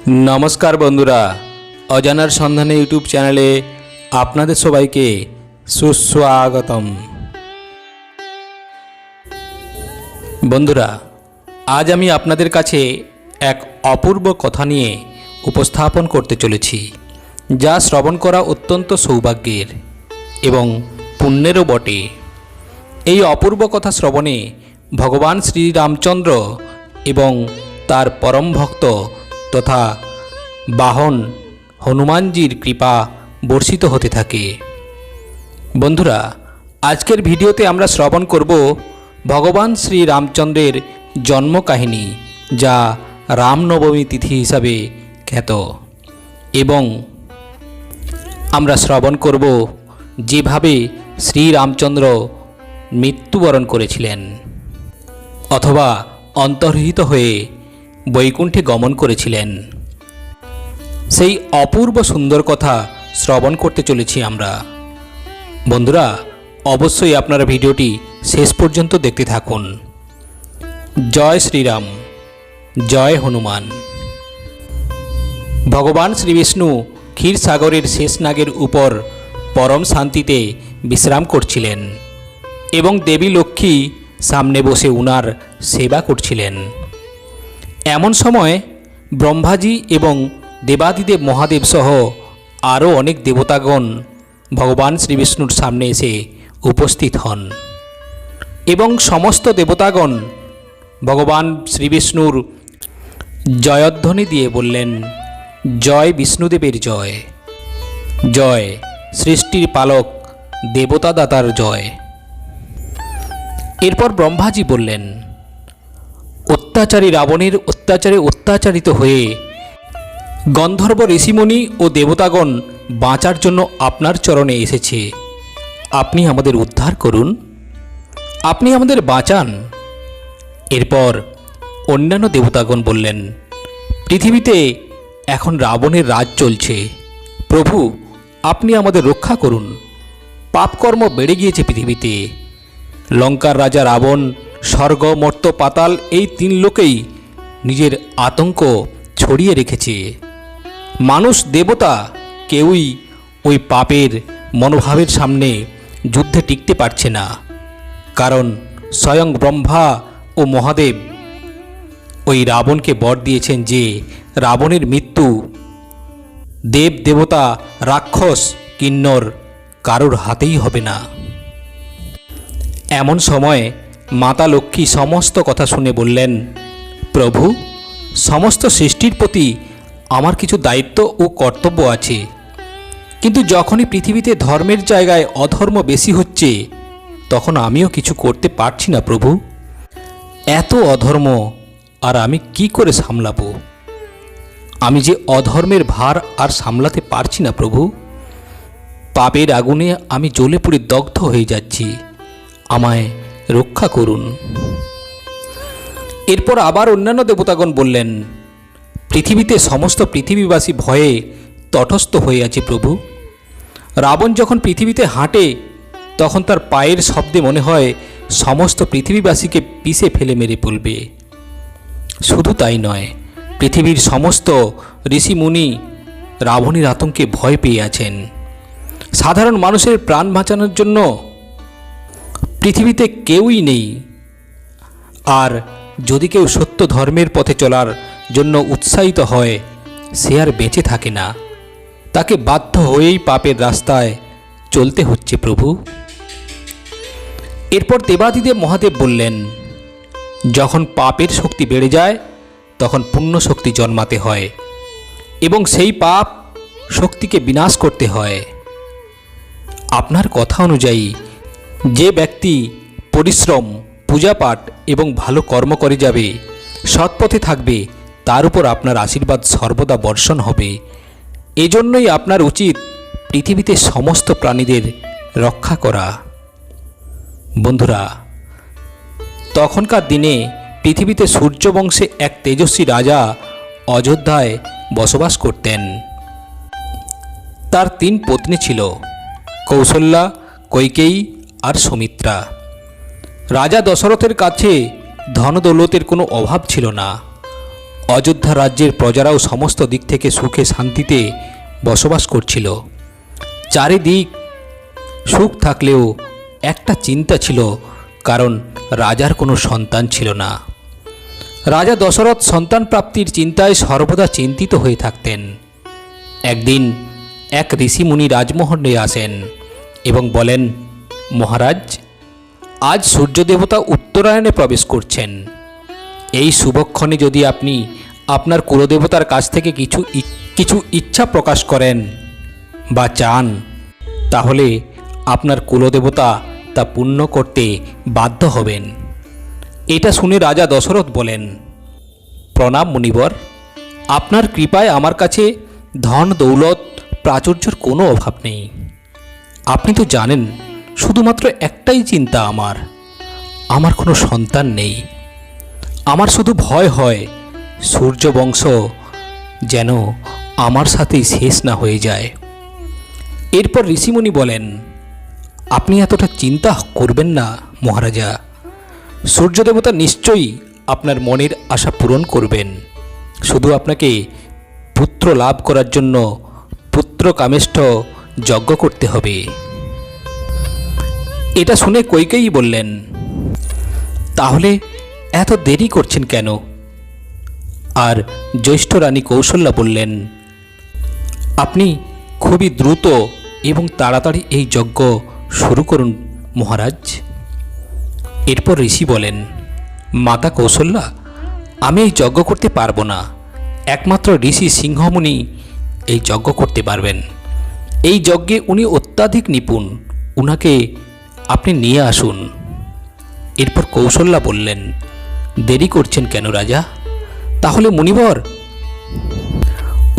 नमस्कार बंधुरा अजानार सन्धाने यूट्यूब चैनले आपनादेर सबाइके सुस्वागतम। बंधुरा आज आमी आपनादेर काछे एक अपूर्व कथा निये उपस्थापन करते चलेछि जा श्रवण करा अत्यंत सौभाग्येर एवं पुण्येरो बटे। এই অপূর্ব কথা শ্রবণে ভগবান শ্রী রামচন্দ্র এবং তার পরম ভক্ত তথা বাহন হনুমানজির কৃপা বর্ষিত হতে থাকে। বন্ধুরা আজকের ভিডিওতে আমরা শ্রবণ করব ভগবান শ্রী রামচন্দ্রের জন্ম কাহিনী যা রামনবমী তিথি হিসাবে খ্যাত এবং আমরা শ্রবণ করব যেভাবে শ্রী রামচন্দ্র মৃত্যুবরণ করেছিলেন অথবা অন্তর্হিত হয়ে বৈকুণ্ঠে গমন করেছিলেন। সেই অপূর্ব সুন্দর কথা শ্রবণ করতে চলেছি আমরা। বন্ধুরা অবশ্যই আপনারা ভিডিওটি শেষ পর্যন্ত দেখতে থাকুন। জয় শ্রীরাম, জয় হনুমান। ভগবান শ্রীবিষ্ণু ক্ষীরসাগরের শেষনাগের উপর পরম শান্তিতে বিশ্রাম করছিলেন এবং দেবী লক্ষ্মী সামনে বসে উনার সেবা করছিলেন। এমন সময় ব্রহ্মাজি এবং দেবাদিদেব মহাদেব সহ আরও অনেক দেবতাগণ ভগবান শ্রীবিষ্ণুর সামনে এসে উপস্থিত হন এবং সমস্ত দেবতাগণ ভগবান শ্রীবিষ্ণুর জয়ধ্বনি দিয়ে বললেন, জয় বিষ্ণুদেবের জয়, জয় সৃষ্টির পালক দেবতা দাতার জয়। এরপর ব্রহ্মাজি বললেন, অত্যাচারী রাবণের অত্যাচারে অত্যাচারিত হয়ে গন্ধর্ব ঋষিমণি ও দেবতাগণ বাঁচার জন্য আপনার চরণে এসেছে। আপনি আমাদের উদ্ধার করুন, আপনি আমাদের বাঁচান। এরপর অন্যান্য দেবতাগণ বললেন, পৃথিবীতে এখন রাবণের রাজ চলছে, প্রভু আপনি আমাদের রক্ষা করুন। পাপকর্ম বেড়ে গিয়েছে পৃথিবীতে। লঙ্কার রাজা রাবণ স্বর্গ মর্ত্য পাতাল এই তিন লোকেই নিজের আতঙ্ক ছড়িয়ে রেখেছে। মানুষ দেবতা কেউই ওই পাপের মনোভাবের সামনে যুদ্ধে টিকতে পারছে না, কারণ স্বয়ং ব্রহ্মা ও মহাদেব ওই রাবণকে বর দিয়েছেন যে রাবণের মৃত্যু দেব দেবতা রাক্ষস কিন্নর কারোর হাতেই হবে না। এমন সময় মাতা লক্ষ্মী সমস্ত কথা শুনে বললেন, প্রভু সমস্ত সৃষ্টির প্রতি আমার কিছু দায়িত্ব ও কর্তব্য আছে, কিন্তু যখনই পৃথিবীতে ধর্মের জায়গায় অধর্ম বেশি হচ্ছে তখন আমিও কিছু করতে পারছি না প্রভু। এত অধর্ম আর আমি কি করে সামলাবো? আমি যে অধর্মের ভার আর সামলাতে পারছি না প্রভু। পাপের আগুনে আমি জ্বলে পুড়ে দগ্ধ হয়ে যাচ্ছি, আমায় রক্ষা করুন। এরপর আবার অন্যান্য দেবতাগণ বললেন, পৃথিবীতে সমস্ত পৃথিবীবাসী ভয়ে তটস্থ হয়ে আছে প্রভু। রাবণ যখন পৃথিবীতে হাঁটে তখন তার পায়ের শব্দে মনে হয় সমস্ত পৃথিবীবাসীকে পিষে ফেলে মেরে ফেলবে। শুধু তাই নয়, পৃথিবীর সমস্ত ঋষিমুনি রাবণের আতঙ্কে ভয় পেয়ে আছেন। সাধারণ মানুষের প্রাণ বাঁচানোর জন্য পৃথিবীতে কেউই নেই। আর যদি কেউ সত্য ধর্মের পথে চলার জন্য উৎসাহিত হয় সে আর বেঁচে থাকে না, তাকে বাধ্য হয়েই পাপের রাস্তায় চলতে হচ্ছে প্রভু। এরপর দেবাদিদেব মহাদেব বললেন, যখন পাপের শক্তি বেড়ে যায় তখন পুণ্য শক্তি জন্মাতে হয় এবং সেই পাপ শক্তিকে বিনাশ করতে হয়। আপনার কথা অনুযায়ী যে ব্যক্তি পরিশ্রম পূজাপাঠ এবং ভালো কর্ম করে যাবে, সৎপথে থাকবে, তার উপর আপনার আশীর্বাদ সর্বদা বর্ষণ হবে। এজন্যই আপনার উচিত পৃথিবীতে সমস্ত প্রাণীদের রক্ষা করা। বন্ধুরা তখনকার দিনে পৃথিবীতে সূর্যবংশে এক তেজস্বী রাজা অযোধ্যায় বসবাস করতেন। তার 3 পত্নী ছিল, কৌশল্যা, কৈকেয়ী আর সুমিত্রা। রাজা দশরথের কাছে ধনদৌলতের কোনো অভাব ছিল না। অযোধ্যা রাজ্যের প্রজারাও সমস্ত দিক থেকে সুখে শান্তিতে বসবাস করছিল। চারিদিক সুখ থাকলেও একটা চিন্তা ছিল, কারণ রাজার কোনো সন্তান ছিল না। রাজা দশরথ সন্তান প্রাপ্তির চিন্তায় সর্বদা চিন্তিত হয়ে থাকতেন। একদিন এক ঋষিমুনি রাজমহলে আসেন এবং বলেন, মহারাজ, আজ সূর্যদেবতা উত্তরায়ণে প্রবেশ করছেন। এই শুভক্ষণে যদি আপনি আপনার কুলদেবতার কাছ থেকে কিছু ইচ্ছা প্রকাশ করেন বা চান, তাহলে আপনার কুলদেবতা তা পূর্ণ করতে বাধ্য হবেন। এটা শুনে রাজা দশরথ বলেন, প্রণাম মুনিবর, আপনার কৃপায় আমার কাছে ধন দৌলত প্রাচুর্যের কোনো অভাব নেই। আপনি তো জানেন শুধুমাত্র একটাই চিন্তা আমার কোনো সন্তান নেই। আমার শুধু ভয় হয় সূর্যবংশ যেন আমার সাথেই শেষ না হয়ে যায়। এরপর ঋষিমুনি বলেন, আপনি এতটা চিন্তা করবেন না মহারাজা, সূর্যদেবতা নিশ্চয়ই আপনার মনের আশা পূরণ করবেন। শুধু আপনাকে পুত্র লাভ করার জন্য পুত্র কামেষ্ঠ যজ্ঞ করতে হবে। এটা শুনে কইকেয়ী বললেন, তাহলে এত দেরি করছেন কেন? আর জ্যৈষ্ঠ রানী কৌশল্যা বললেন, আপনি খুবই দ্রুত এবং তাড়াতাড়ি এই যজ্ঞ শুরু করুন মহারাজ। এরপর ঋষি বলেন, মাতা কৌশল্যা, আমি এই যজ্ঞ করতে পারবো না। একমাত্র ঋষি সিংহমুনি এই যজ্ঞ করতে পারবেন। এই যজ্ঞে উনি অত্যাধিক নিপুণ, উনাকে আপনি নিয়ে আসুন। এরপর কৌশল্যা বললেন, দেরি করছেন কেন রাজা? তাহলে মুনিবর,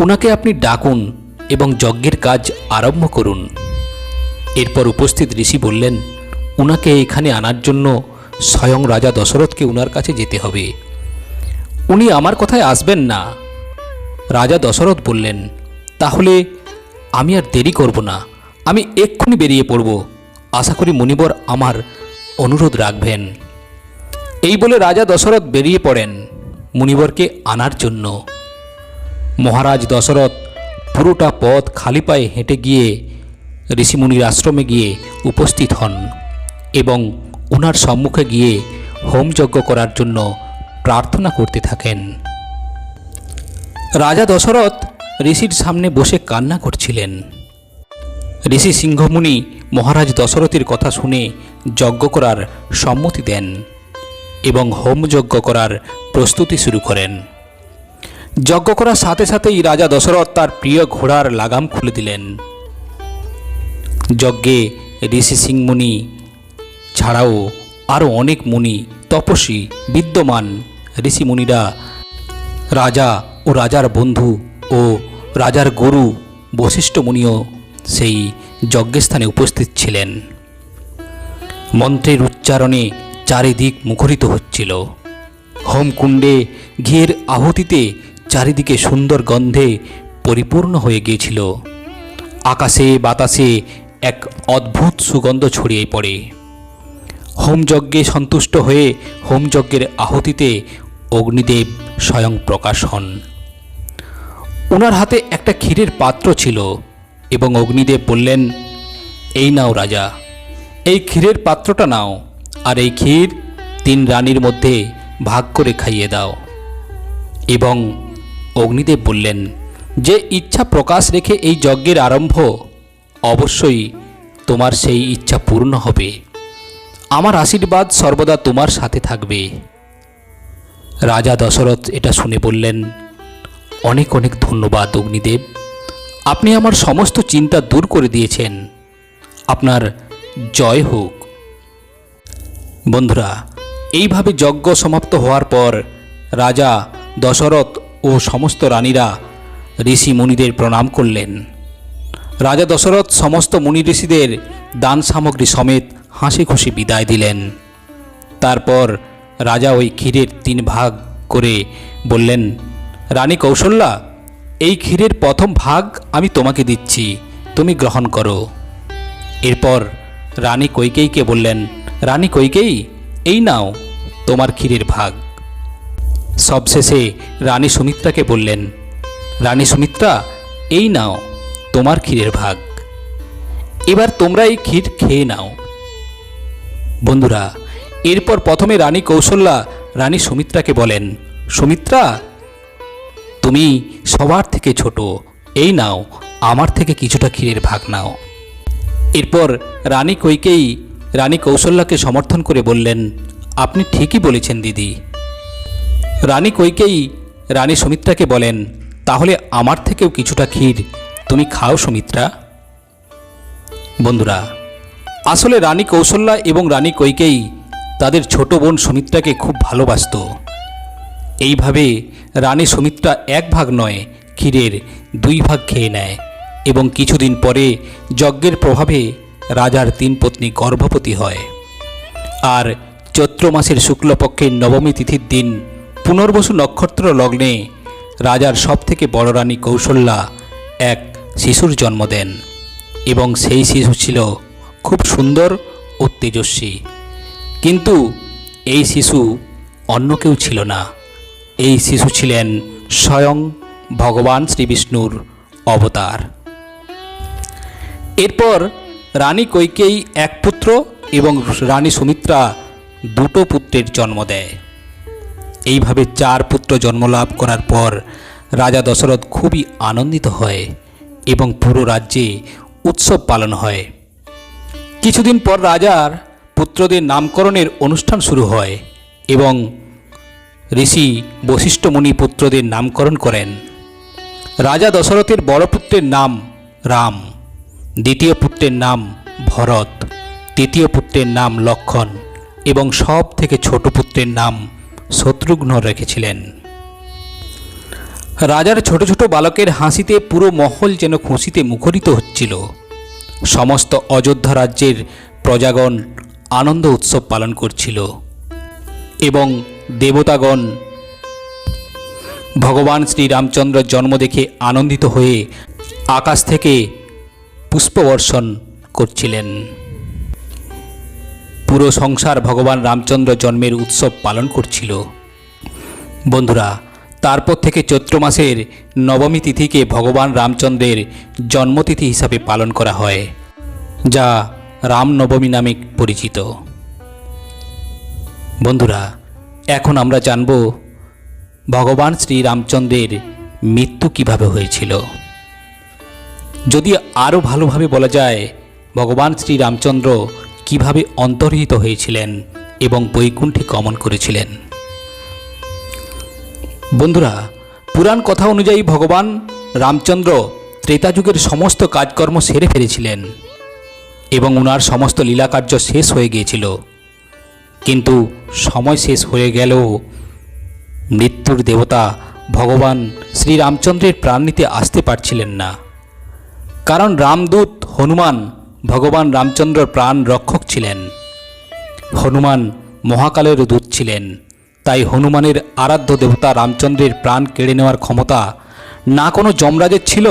উনাকে আপনি ডাকুন এবং যজ্ঞের কাজ আরম্ভ করুন। এরপর উপস্থিত ঋষি বললেন, উনাকে এখানে আনার জন্য স্বয়ং রাজা দশরথকে উনার কাছে যেতে হবে। উনি আমার কথায় আসবেন না। রাজা দশরথ বললেন, তাহলে আমি আর দেরি করব না, আমি এক্ষুনি বেরিয়ে পড়ব। আশা করি মুনিবর আমার অনুরোধ রাখবেন। এই বলে রাজা দশরথ বেরিয়ে পড়েন মুনিবরকে আনার জন্য। মহারাজ দশরথ পুরোটা পথ খালি পায়ে হেঁটে গিয়ে ঋষিমুনির আশ্রমে গিয়ে উপস্থিত হন এবং ওনার সম্মুখে গিয়ে হোমযজ্ঞ করার জন্য প্রার্থনা করতে থাকেন। রাজা দশরথ ঋষির সামনে বসে কান্না করছিলেন। ঋষি সিংহমুনি মহারাজ দশরথের কথা শুনে যজ্ঞ করার সম্মতি দেন এবং হোমযজ্ঞ করার প্রস্তুতি শুরু করেন। যজ্ঞ করার সাথে সাথেই রাজা দশরথ তার প্রিয় ঘোড়ার লাগাম খুলে দিলেন। যজ্ঞে ঋষি সিংহমুনি ছাড়াও আরও অনেক মুনি, তপস্বী, বিদ্যমান ঋষিমুনিরা, রাজা ও রাজার বন্ধু ও রাজার গুরু বশিষ্ঠ মুনিও সেই যজ্ঞস্থানে উপস্থিত ছিলেন। মন্ত্রের উচ্চারণে চারিদিক মুখরিত হচ্ছিল। হোমকুণ্ডে ঘিয়ের আহুতিতে চারিদিকে সুন্দর গন্ধে পরিপূর্ণ হয়ে গিয়েছিল। আকাশে বাতাসে এক অদ্ভুত সুগন্ধ ছড়িয়ে পড়ে। হোমযজ্ঞে সন্তুষ্ট হয়ে হোমযজ্ঞের আহুতিতে অগ্নিদেব স্বয়ং প্রকাশ হন। ওনার হাতে একটা ক্ষীরের পাত্র ছিল এবং অগ্নিদেব বললেন, এই নাও রাজা, এই ক্ষীরের পাত্রটা নাও, আর এই ক্ষীর 3 রানীর মধ্যে ভাগ করে খাইয়ে দাও। এবং অগ্নিদেব বললেন, যে ইচ্ছা প্রকাশ রেখে এই যজ্ঞের আরম্ভ, অবশ্যই তোমার সেই ইচ্ছা পূর্ণ হবে। আমার আশীর্বাদ সর্বদা তোমার সাথে থাকবে। রাজা দশরথ এটা শুনে বললেন, অনেক অনেক ধন্যবাদ অগ্নিদেব, আপনি আমার সমস্ত চিন্তা দূর করে দিয়েছেন। আপনার জয় হোক। বন্ধুরা, এইভাবে যজ্ঞ সমাপ্ত হওয়ার পর রাজা দশরথ ও সমস্ত রানীরা ঋষি মুনিদের প্রণাম করলেন। রাজা দশরথ সমস্ত মুনি ঋষিদের দান সামগ্রী সমেত হাসি খুশি বিদায় দিলেন। তারপর রাজা ওই ক্ষীরের 3 ভাগ করে বললেন, রানী কৌশল্যা, এই ক্ষীরের প্রথম ভাগ আমি তোমাকে দিচ্ছি, তুমি গ্রহণ করো। এরপর রানী কইকেয়ীকে বললেন, রানী কইকেয়ী, এই নাও তোমার ক্ষীরের ভাগ। সবশেষে রানী সুমিত্রাকে বললেন, রানী সুমিত্রা, এই নাও তোমার ক্ষীরের ভাগ, এবার তোমরা এই ক্ষীর খেয়ে নাও। বন্ধুরা, এরপর প্রথমে রানী কৌশল্যা রানী সুমিত্রাকে বলেন, সুমিত্রা, তুমি সবার থেকে ছোট, এই নাও আমার থেকে কিছুটা ক্ষীরের ভাগ নাও। এরপর রানী কইকেয়ী রানী কৌশল্যাকে সমর্থন করে বললেন, আপনি ঠিকই বলেছেন দিদি। রানী কইকেয়ী রানী সুমিত্রাকে বলেন, তাহলে আমার থেকেও কিছুটা ক্ষীর তুমি খাও সুমিত্রা। বন্ধুরা, আসলে রানী কৌশল্যা এবং রানী কইকেয়ী তাদের ছোট বোন সুমিত্রাকে খুব ভালোবাসত। এইভাবে রানী সুমিত্রা এক ভাগ নয়, ক্ষীরের 2 ভাগ খেয়ে নেয় এবং কিছুদিন পরে যজ্ঞের প্রভাবে রাজার 3 পত্নী গর্ভবতী হয়। আর চৈত্র মাসের শুক্লপক্ষের নবমী তিথির দিন পুনর্বসু নক্ষত্র লগ্নে রাজার সবথেকে বড় রানী কৌশল্যা এক শিশুর জন্ম দেন এবং সেই শিশু ছিল খুব সুন্দর ও তেজস্বী। কিন্তু এই শিশু অন্য কেউ ছিল না, এই শিশু ছিলেন স্বয়ং ভগবান শ্রীবিষ্ণুর অবতার। এরপর রানী কইকেয়ী এক পুত্র এবং রানী সুমিত্রা 2 পুত্রের জন্ম দেয়। এইভাবে 4 পুত্র জন্মলাভ করার পর রাজা দশরথ খুবই আনন্দিত হয় এবং পুরো রাজ্যে উৎসব পালন হয়। কিছুদিন পর রাজার পুত্রদের নামকরণের অনুষ্ঠান শুরু হয় এবং ঋষি বশিষ্ঠ মুনি পুত্রদের নামকরণ করেন। রাজা দশরথের বড় পুত্রের নাম রাম, দ্বিতীয় পুত্রের নাম ভরত, তৃতীয় পুত্রের নাম লক্ষণ এবং সব থেকে ছোট পুত্রের নাম শত্রুঘ্ন রেখেছিলেন। রাজার ছোট ছোট বালকের হাসিতে পুরো মহল যেন খুশিতে মুখরিত হচ্ছিল। সমস্ত অযোধ্যা রাজ্যের প্রজাগণ আনন্দ উৎসব পালন করছিল এবং দেবতাগণ ভগবান শ্রীরামচন্দ্রের জন্ম দেখে আনন্দিত হয়ে আকাশ থেকে পুষ্পবর্ষণ করছিলেন। পুরো সংসার ভগবান রামচন্দ্র জন্মের উৎসব পালন করছিল। বন্ধুরা, তারপর থেকে চৈত্র মাসের নবমী তিথিকে ভগবান রামচন্দ্রের জন্মতিথি হিসাবে পালন করা হয়, যা রামনবমী নামে পরিচিত। বন্ধুরা, এখন আমরা জানব ভগবান শ্রীরামচন্দ্রের মৃত্যু কিভাবে হয়েছিল। যদি আরও ভালোভাবে বলা যায়, ভগবান শ্রীরামচন্দ্র কিভাবে অন্তর্হিত হয়েছিলেন এবং বৈকুণ্ঠে গমন করেছিলেন। বন্ধুরা, পুরাণ কথা অনুযায়ী ভগবান রামচন্দ্র ত্রেতা যুগের সমস্ত কাজকর্ম সেরে ফেলেছিলেন এবং ওনার সমস্ত লীলাকার্য শেষ হয়ে গিয়েছিল। কিন্তু সময় শেষ হয়ে গেলেও মৃত্যুর দেবতা ভগবান শ্রীরামচন্দ্রের প্রাণ নিতে আসতে পারছিলেন না, কারণ রামদূত হনুমান ভগবান রামচন্দ্রের প্রাণ রক্ষক ছিলেন। হনুমান মহাকালের দূত ছিলেন, তাই হনুমানের আরাধ্য দেবতা রামচন্দ্রের প্রাণ কেড়ে নেওয়ার ক্ষমতা না কোনো যমরাজের ছিল,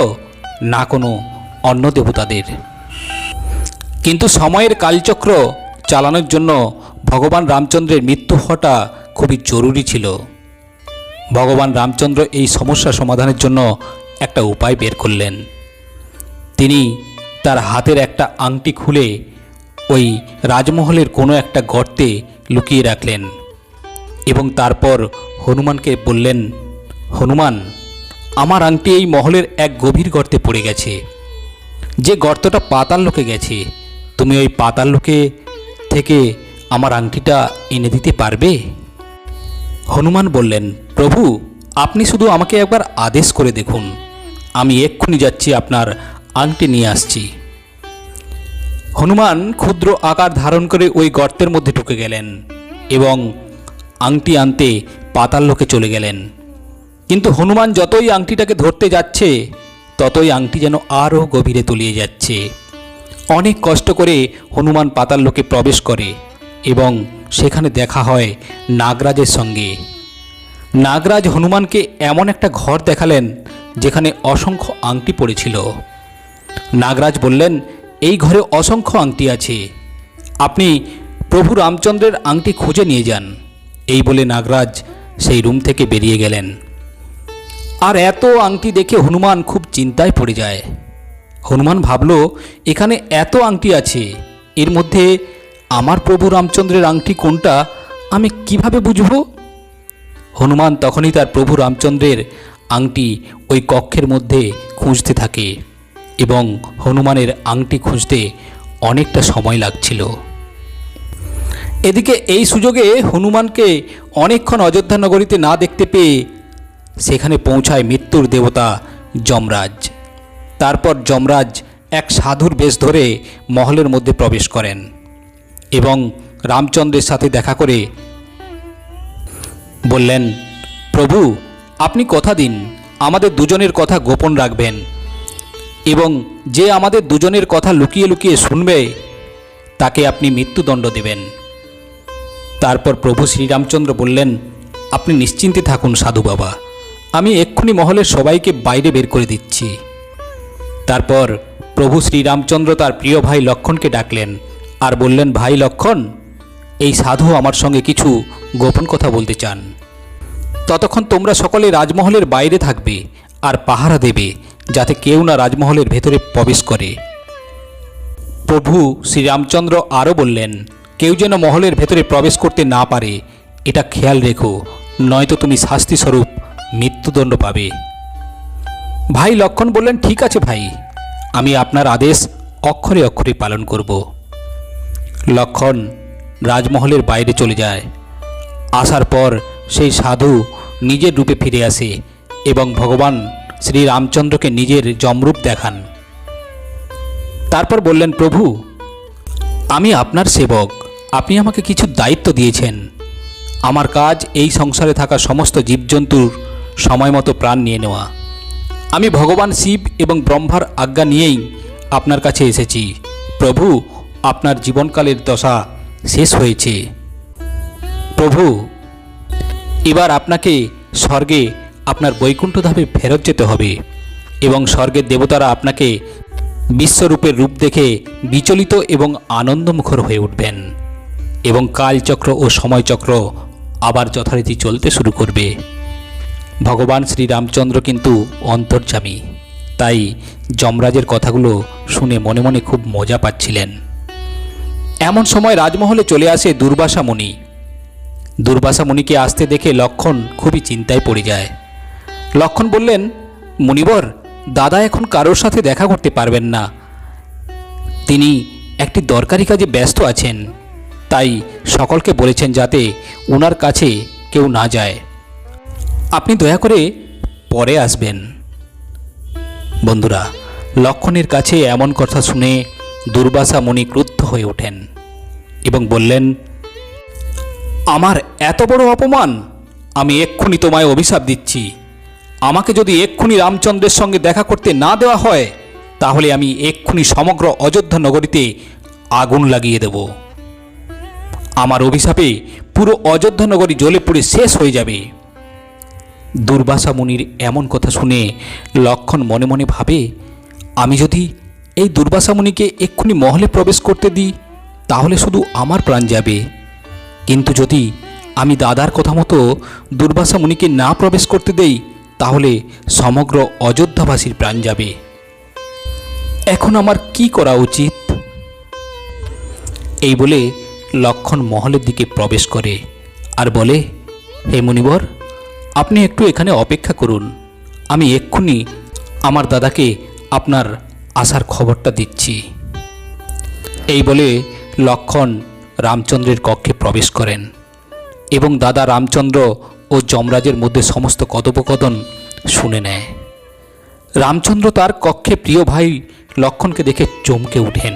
না কোনো অন্য দেবতাদের। কিন্তু সময়ের কালচক্র চালানোর জন্য ভগবান রামচন্দ্রের মৃত্যু হওয়াটা খুবই জরুরি ছিল। ভগবান রামচন্দ্র এই সমস্যা সমাধানের জন্য একটা উপায় বের করলেন। তিনি তার হাতের একটা আংটি খুলে ওই রাজমহলের কোনো একটা গর্তে লুকিয়ে রাখলেন এবং তারপর হনুমানকে বললেন, হনুমান, আমার আংটি এই মহলের এক গভীর গর্তে পড়ে গেছে, যে গর্তটা পাতাল লোকে গেছে। তুমি ওই পাতাল লোকে থেকে আমার আংটিটা এনে দিতে পারবে? হনুমান বললেন, প্রভু, আপনি শুধু আমাকে একবার আদেশ করে দেখুন, আমি এক্ষুনি যাচ্ছি, আপনার আংটি নিয়ে আসছি। হনুমান ক্ষুদ্র আকার ধারণ করে ওই গর্তের মধ্যে ঢুকে গেলেন এবং আংটি আনতে পাতাল লোকে চলে গেলেন। কিন্তু হনুমান যতই আংটিটাকে ধরতে যাচ্ছে, ততই আংটি যেন আরও গভীরে তলিয়ে যাচ্ছে। অনেক কষ্ট করে হনুমান পাতাল লোকে প্রবেশ করে এবং সেখানে দেখা হয় নাগরাজের সঙ্গে। নাগরাজ হনুমানকে এমন একটা ঘর দেখালেন যেখানে অসংখ্য আংটি পড়েছিল। নাগরাজ বললেন, এই ঘরে অসংখ্য আংটি আছে, আপনি প্রভু রামচন্দ্রের আংটি খুঁজে নিয়ে যান। এই বলে নাগরাজ সেই রুম থেকে বেরিয়ে গেলেন। আর এত আংটি দেখে হনুমান খুব চিন্তায় পড়ে যায়। হনুমান ভাবল, এখানে এত আংটি আছে, এর মধ্যে আমার প্রভু রামচন্দ্রের আংটি কোনটা আমি কিভাবে বুঝব? হনুমান তখনই তার প্রভু রামচন্দ্রের আংটি ওই কক্ষের মধ্যে খুঁজতে থাকে এবং হনুমানের আংটি খুঁজতে অনেকটা সময় লাগছিল। এদিকে এই সুযোগে হনুমানকে অনেকক্ষণ অযোধ্যা নগরীতে না দেখতে পেয়ে সেখানে পৌঁছায় মৃত্যুর দেবতা যমরাজ। তারপর যমরাজ এক সাধুর বেশ ধরে মহলের মধ্যে প্রবেশ করেন এবং রামচন্দ্রের সাথে দেখা করে বললেন, প্রভু, আপনি কথা দিন আমাদের দুজনের কথা গোপন রাখবেন এবং যে আমাদের দুজনের কথা লুকিয়ে লুকিয়ে শুনবে তাকে আপনি মৃত্যুদণ্ড দেবেন। তারপর প্রভু শ্রীরামচন্দ্র বললেন, আপনি নিশ্চিন্তে থাকুন সাধু বাবা, আমি এক্ষুনি মহলের সবাইকে বাইরে বের করে দিচ্ছি। তারপর প্রভু শ্রীরামচন্দ্র তার প্রিয় ভাই লক্ষ্মণকে ডাকলেন আর বললেন, ভাই লক্ষ্মণ, এই সাধু আমার সঙ্গে কিছু গোপন কথা বলতে চান। ততক্ষণ তোমরা সকলে রাজমহলের বাইরে থাকবে আর পাহারা দেবে যাতে কেউ না রাজমহলের ভেতরে প্রবেশ করে। প্রভু শ্রীরামচন্দ্র আরও বললেন, কেউ যেন মহলের ভেতরে প্রবেশ করতে না পারে এটা খেয়াল রেখো, নয়তো তুমি শাস্তিস্বরূপ মৃত্যুদণ্ড পাবে। ভাই লক্ষ্মণ বললেন, ঠিক আছে ভাই, আমি আপনার আদেশ অক্ষরে অক্ষরে পালন করব। লক্ষ্মণ রাজমহলের বাইরে চলে যায়। আসার পর সেই সাধু নিজের রূপে ফিরে আসে এবং ভগবান শ্রীরামচন্দ্রকে নিজের যমরূপ দেখান। তারপর বললেন, প্রভু, আমি আপনার সেবক, আপনি আমাকে কিছু দায়িত্ব দিয়েছেন। আমার কাজ এই সংসারে থাকা সমস্ত জীবজন্তুর সময় মতো প্রাণ নিয়ে নেওয়া। আমি ভগবান শিব এবং ব্রহ্মার আজ্ঞা নিয়েই আপনার কাছে এসেছি। প্রভু, আপনার জীবনকালের দশা শেষ হয়েছে। প্রভু, এবার আপনাকে স্বর্গে আপনার বৈকুণ্ঠধামে ফেরত যেতে হবে এবং স্বর্গের দেবতারা আপনাকে বিশ্বরূপের রূপ দেখে বিচলিত এবং আনন্দমুখর হয়ে উঠবেন এবং কালচক্র ও সময়চক্র আবার যথারীতি চলতে শুরু করবে। ভগবান শ্রীরামচন্দ্র কিন্তু অন্তর্যামী, তাই যমরাজের কথাগুলো শুনে মনে মনে খুব মজা পাচ্ছিলেন। এমন সময় রাজমহলে চলে আসে দুর্বাসা মুনি। দুর্বাসা মুনিকে আসতে দেখে লক্ষ্মণ খুবই চিন্তায় পড়ে যায়। লক্ষ্মণ বললেন, মুনিবর, দাদা এখন কারোর সাথে দেখা করতে পারবেন না, তিনি একটি দরকারি কাজে ব্যস্ত আছেন, তাই সকলকে বলেছেন যাতে ওনার কাছে কেউ না যায়, আপনি দয়া করে পরে আসবেন। বন্ধুরা, লক্ষ্মণের কাছে এমন কথা শুনে দুর্বাসা মুনি ক্রুদ্ধ হয়ে ওঠেন এবং বললেন, আমার এত বড় অপমান, আমি এক্ষুনি তোমায় অভিশাপ দিচ্ছি। আমাকে যদি এক্ষুনি রামচন্দ্রের সঙ্গে দেখা করতে না দেওয়া হয় তাহলে আমি এক্ষুনি সমগ্র অযোধ্যা নগরীতে আগুন লাগিয়ে দেব। আমার অভিশাপে পুরো অযোধ্যা নগরী জ্বলে পুড়ে শেষ হয়ে যাবে। দুর্বাসা মুনির এমন কথা শুনে লক্ষ্মণ মনে মনে ভাবে, আমি যদি এই দুর্বাসা মুনিকে এক্ষুনি মহলে প্রবেশ করতে দিই তাহলে শুধু আমার প্রাণ যাবে, কিন্তু যদি আমি দাদার কথা মতো দুর্বাসা মুনিকে না প্রবেশ করতে দেই তাহলে সমগ্র অযোধ্যাবাসীর প্রাণ যাবে। এখন আমার কি করা উচিত? এই বলে লক্ষ্মণ মহলের দিকে প্রবেশ করে আর বলে, হে মুনিবর, আপনি একটু এখানে অপেক্ষা করুন, আমি এক্ষুনি আমার দাদাকে আপনার আসার খবরটা দিচ্ছি। এই বলে লক্ষ্মণ রামচন্দ্রের কক্ষে প্রবেশ করেন এবং দাদা রামচন্দ্র ও যমরাজের মধ্যে সমস্ত কথোপকথন শুনে নেয়। রামচন্দ্র তার কক্ষে প্রিয় ভাই লক্ষ্মণকে দেখে চমকে ওঠেন।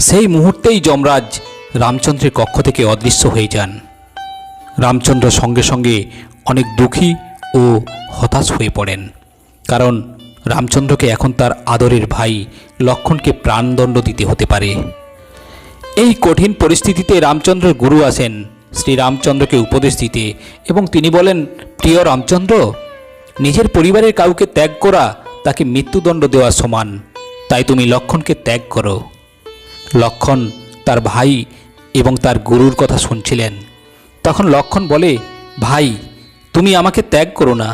সেই মুহূর্তেই যমরাজ রামচন্দ্রের কক্ষ থেকে অদৃশ্য হয়ে যান। রামচন্দ্র সঙ্গে সঙ্গে অনেক দুঃখী ও হতাশ হয়ে পড়েন, কারণ রামচন্দ্রকে এখন তার আদরের ভাই লক্ষ্মণকে প্রাণদণ্ড দিতে হতে পারে। এই কঠিন পরিস্থিতিতে রামচন্দ্রের গুরু আসেন শ্রীরামচন্দ্রকে উপদেশ দিতে এবং তিনি বলেন, প্রিয় রামচন্দ্র, নিজের পরিবারের কাউকে ত্যাগ করা তাকে মৃত্যুদণ্ড দেওয়া সমান, তাই তুমি লক্ষ্মণকে ত্যাগ করো। লক্ষ্মণ তার ভাই এবং তার গুরুর কথা শুনছিলেন। তখন লক্ষ্মণ বলে, ভাই, তুমি আমাকে ত্যাগ করো না,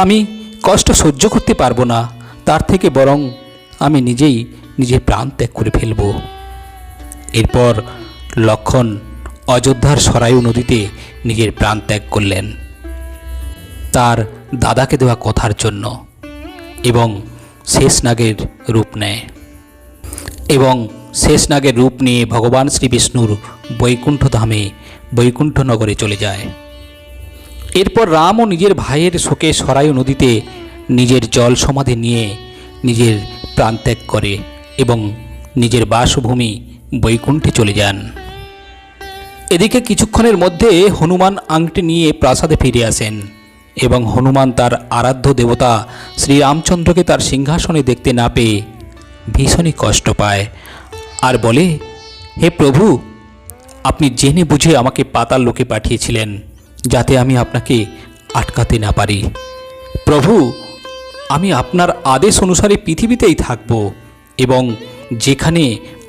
আমি কষ্ট সহ্য করতে পারবো না, তার থেকে বরং আমি নিজেই নিজের প্রাণ ত্যাগ করে ফেলব। এরপর লক্ষণ অযোধ্যার সরায়ু নদীতে নিজের প্রাণ ত্যাগ করলেন তার দাদাকে দেওয়া কথার জন্য, এবং শেষনাগের রূপ নেয় এবং শেষনাগের রূপ নিয়ে ভগবান শ্রী বিষ্ণুর বৈকুণ্ঠ ধামে বৈকুণ্ঠ নগরে চলে যায়। এরপর রামও নিজের ভাইয়ের শোকে সরায়ু নদীতে নিজের জল সমাধি নিয়ে নিজের প্রাণত্যাগ করে এবং নিজের বাসভূমি বৈকুণ্ঠে চলে যান। এদিকে কিছুক্ষণের মধ্যে হনুমান আংটি নিয়ে প্রাসাদে ফিরে আসেন এবং হনুমান তার আরাধ্য দেবতা শ্রীরামচন্দ্রকে তার সিংহাসনে দেখতে না পেয়ে ভীষণই কষ্ট পায় আর বলে, হে প্রভু, আপনি জেনে বুঝে আমাকে পাতাল লোকে পাঠিয়েছিলেন যাতে আমি আপনাকে আটকাতে না পারি। প্রভু, আমি আপনার আদেশ অনুসারে পৃথিবীতেই থাকব এবং যেখানে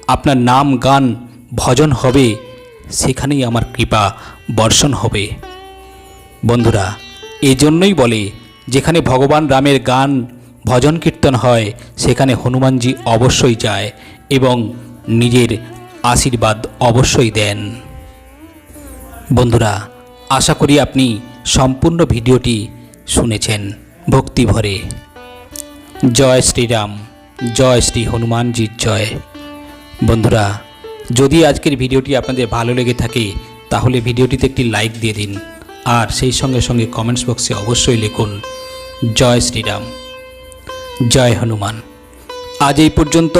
আপনার নাম গান ভজন হবে সেখানেই আমার কৃপা বর্ষণ হবে। বন্ধুরা, এজন্যই বলে যেখানে ভগবান রামের গান ভজন কীর্তন হয় সেখানে হনুমানজি অবশ্যই যায় এবং নিজের আশীর্বাদ অবশ্যই দেন। বন্ধুরা, আশা করি আপনি সম্পূর্ণ ভিডিওটি শুনেছেন ভক্তি ভরে। জয় শ্রীরাম, জয় শ্রী হনুমানজির জয়। বন্ধুরা, যদি আজকের ভিডিওটি আপনাদের ভালো লেগে থাকে তাহলে ভিডিওটিতে একটি লাইক দিয়ে দিন আর সেই সঙ্গে সঙ্গে কমেন্টস বক্সে অবশ্যই লিখুন জয় শ্রীরাম, জয় হনুমান। আজ এই পর্যন্ত,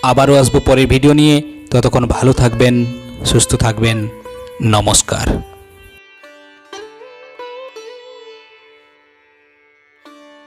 আবারও আসবো পরের ভিডিও নিয়ে। ততক্ষণ ভালো থাকবেন, সুস্থ থাকবেন। নমস্কার।